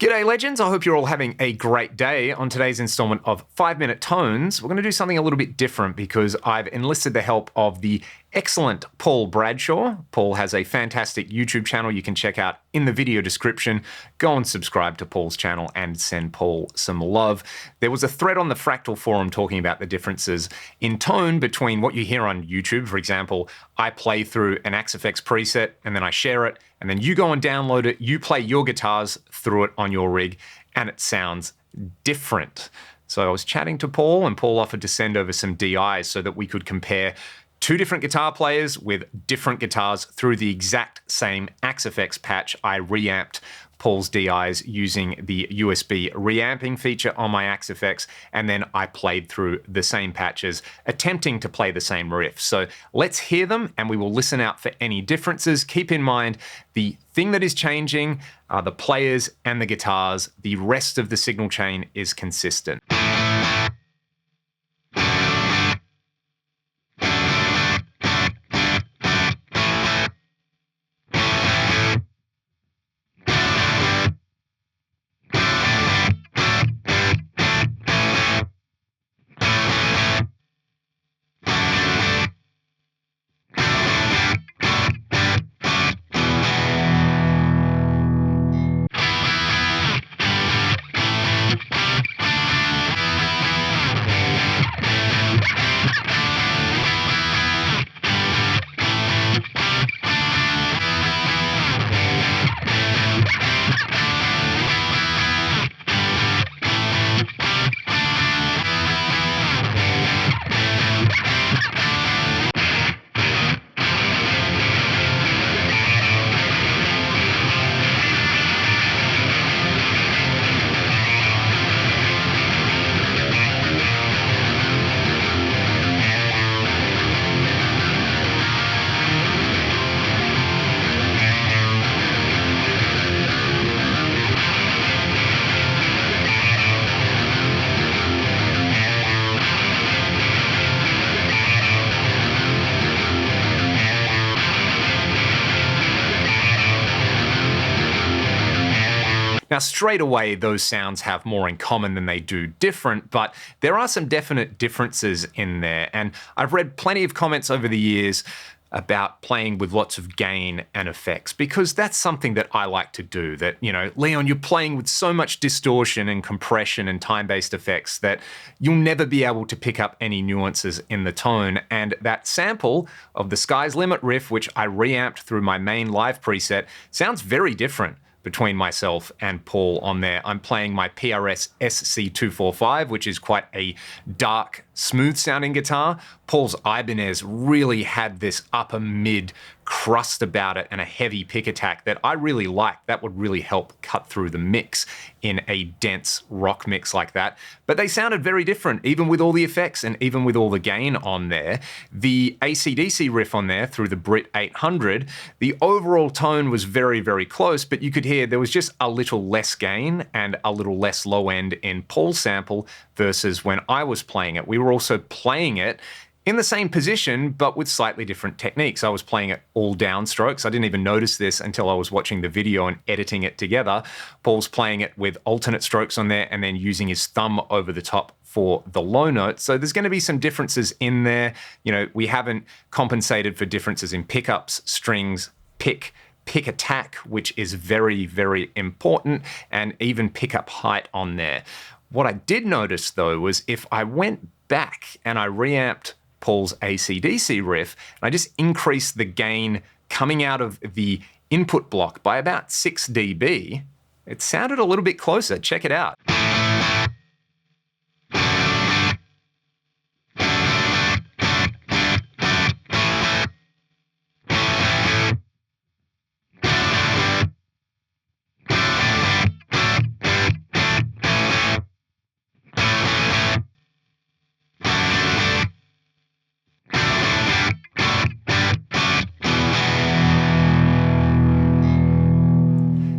G'day legends, I hope you're all having a great day. On today's installment of 5-Minute Tones, we're going to do something a little bit different because I've enlisted the help of the excellent Paul Bradshaw. Paul has a fantastic YouTube channel you can check out in the video description. Go and subscribe to Paul's channel and send Paul some love. There was a thread on the Fractal forum talking about the differences in tone between what you hear on YouTube. For example, I play through an Axe-Fx preset and then I share it, and then you go and download it, you play your guitars through it on your rig, and it sounds different. So I was chatting to Paul, and Paul offered to send over some DIs so that we could compare two different guitar players with different guitars through the exact same Axe-Fx patch. I reamped Paul's DIs using the USB reamping feature on my Axe-Fx, and then I played through the same patches, attempting to play the same riff. So let's hear them, and we will listen out for any differences. Keep in mind, the thing that is changing are the players and the guitars. The rest of the signal chain is consistent. Now, straight away, those sounds have more in common than they do different, but there are some definite differences in there. And I've read plenty of comments over the years about playing with lots of gain and effects, because that's something that I like to do. That, you know, Leon, you're playing with so much distortion and compression and time-based effects that you'll never be able to pick up any nuances in the tone. And that sample of the Sky's Limit riff, which I reamped through my main live preset, sounds very different between myself and Paul on there. I'm playing my PRS SC245, which is quite a dark, smooth sounding guitar. Paul's Ibanez really had this upper mid crust about it and a heavy pick attack that I really like. That would really help cut through the mix in a dense rock mix like that. But they sounded very different, even with all the effects and even with all the gain on there. The AC/DC riff on there through the Brit 800, the overall tone was very, very close, but you could hear there was just a little less gain and a little less low end in Paul's sample versus when I was playing it. We were also playing it in the same position, but with slightly different techniques. I was playing it all downstrokes. I didn't even notice this until I was watching the video and editing it together. Paul's playing it with alternate strokes on there and then using his thumb over the top for the low note. So there's going to be some differences in there. You know, we haven't compensated for differences in pickups, strings, pick attack, which is very, very important, and even pickup height on there. What I did notice though was if I went back and I reamped Paul's AC/DC riff, and I just increased the gain coming out of the input block by about 6 dB, it sounded a little bit closer. Check it out.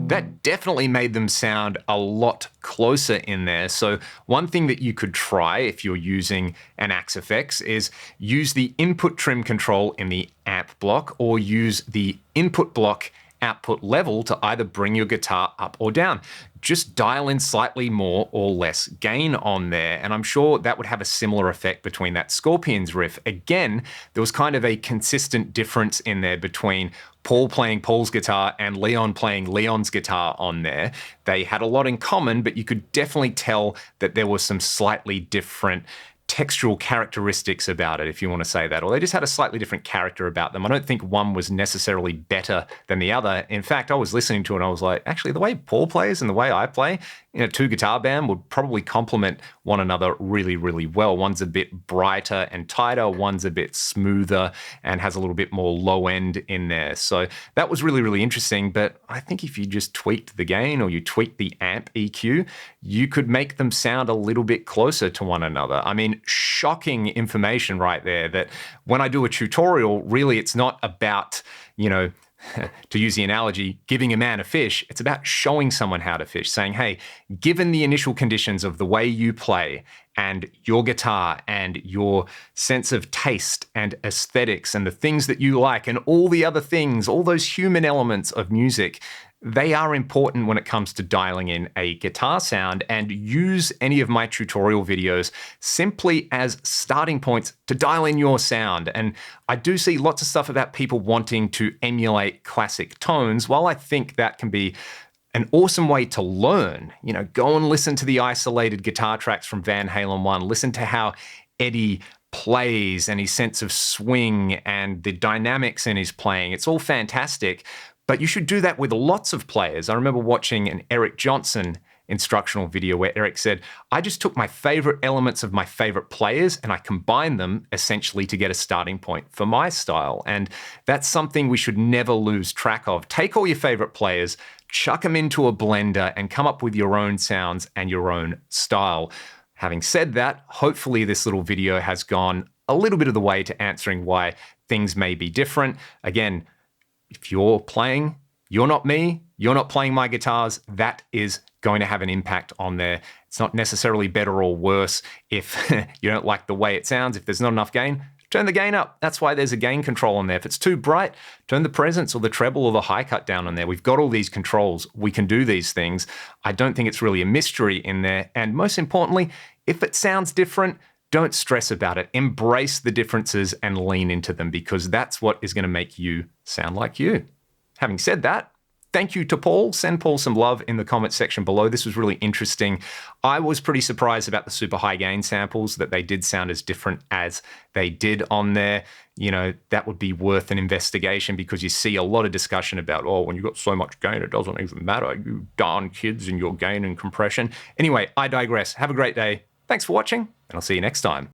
That definitely made them sound a lot closer in there. So one thing that you could try if you're using an Axe-Fx is use the input trim control in the amp block, or use the input block output level to either bring your guitar up or down. Just dial in slightly more or less gain on there, and I'm sure that would have a similar effect between that Scorpions riff. Again, there was kind of a consistent difference in there between Paul playing Paul's guitar and Leon playing Leon's guitar on there. They had a lot in common, but you could definitely tell that there was some slightly different textural characteristics about it, if you want to say that, or they just had a slightly different character about them. I don't think one was necessarily better than the other. In fact, I was listening to it and I was like, actually, the way Paul plays and the way I play in a two-guitar band would probably complement one another really, really well. One's a bit brighter and tighter, one's a bit smoother and has a little bit more low end in there. So that was really, really interesting. But I think if you just tweaked the gain or you tweaked the amp EQ, you could make them sound a little bit closer to one another. I mean, shocking information right there, that when I do a tutorial, really it's not about, to use the analogy, giving a man a fish. It's about showing someone how to fish, saying, hey, given the initial conditions of the way you play and your guitar and your sense of taste and aesthetics and the things that you like and all the other things, all those human elements of music, they are important when it comes to dialing in a guitar sound, and use any of my tutorial videos simply as starting points to dial in your sound. And I do see lots of stuff about people wanting to emulate classic tones. While I think that can be an awesome way to learn, go and listen to the isolated guitar tracks from Van Halen 1, listen to how Eddie plays and his sense of swing and the dynamics in his playing. It's all fantastic. But you should do that with lots of players. I remember watching an Eric Johnson instructional video where Eric said, I just took my favorite elements of my favorite players and I combined them essentially to get a starting point for my style. And that's something we should never lose track of. Take all your favorite players, chuck them into a blender and come up with your own sounds and your own style. Having said that, hopefully this little video has gone a little bit of the way to answering why things may be different. Again, if you're playing, you're not me, you're not playing my guitars, that is going to have an impact on there. It's not necessarily better or worse if you don't like the way it sounds. If there's not enough gain, turn the gain up. That's why there's a gain control on there. If it's too bright, turn the presence or the treble or the high cut down on there. We've got all these controls. We can do these things. I don't think it's really a mystery in there. And most importantly, if it sounds different, don't stress about it. Embrace the differences and lean into them, because that's what is going to make you sound like you. Having said that, thank you to Paul. Send Paul some love in the comment section below. This was really interesting. I was pretty surprised about the super high gain samples, that they did sound as different as they did on there. That would be worth an investigation, because you see a lot of discussion about, when you've got so much gain, it doesn't even matter. You darn kids and your gain and compression. Anyway, I digress. Have a great day. Thanks for watching, and I'll see you next time.